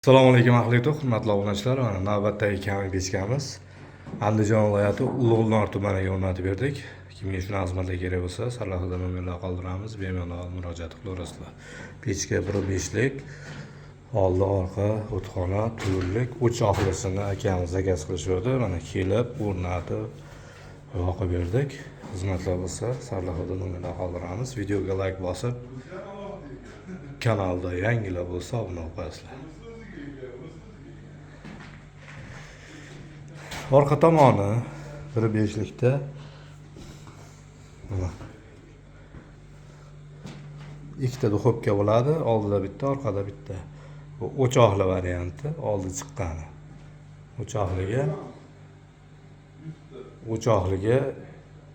Assalomu alaykum hurmatli obunachilar. Mana navbatdagi kami bechkamiz Andijon viloyati Ulug'nor tumaniga o'rnatib berdik. Kimga shunaqa xizmatlar kerak bo'lsa, sarlavhada nomerlar qoldiramiz, bemalol murojaat qilaverasizlar. Pechka 1.5lik, oldi orqa o'txona, turlik, o'choqlisini akamiz zakaz qilishdi. Mana kelib o'rnatib yoqib berdik. Xizmatlar bo'lsa, sarlavhada nomerlar qoldiramiz. Videoga like bosib, kanalda yangilar bo'lsa obuna bo'lasizlar. Orqa tomoni 1.5likda mana ikkita duxovka bo'ladi, oldida bitta, orqada bitta. Bu o'choqli varianti, oldi chiqqani. O'choqliga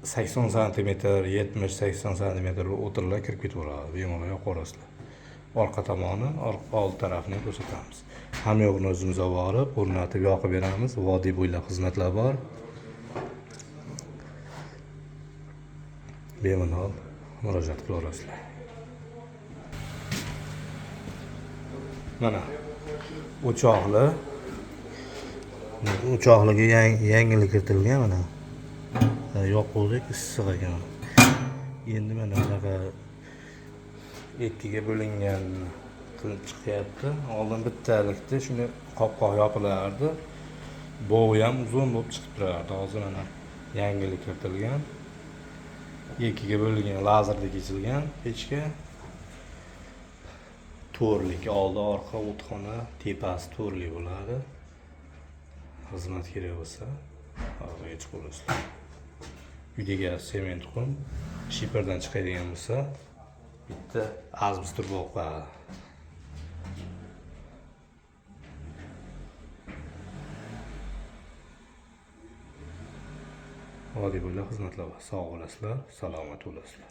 80 sm, 70-80 sm o'tirlar kirib ketaveradi. Bemalol yoqaverasizlar. Orqa tomoni, old tarafini ko'rsatamiz. Ham yo'g'ini o'zimiz olib borib, o'rnatib yoqib beramiz. Vodiy bo'ylab xizmatlar bor. Bemalol murojaat qilaverasizlar. Mana o'choqliga yangilik kiritilgan mana. Yoquvdik, issiq ekan. Endi mana bunaqa ikkiga bo'lingan qilib chiqyapti. Oldin bittalikda shuni qopqoq yopilardi. Bo'g'i ham uzun bo'lib chiqib turardi. Hozir mana yangilik kiritilgan. Ikkiga bo'lingan lazerda kechilgan pechka. To'rlik, oldi orqa o'txona, tepasi to'rlik bo'ladi. Xizmat kerak bo'lsa, hozirga chiqib olasizlar. Uyiga sement qum, shiperdan chiqadigan bo'lsa, bitta azbistur bo'lib qoladi. Vodiy bo'ylab xizmatlar bor. Sog' bo'lasizlar, salomat bo'lasizlar.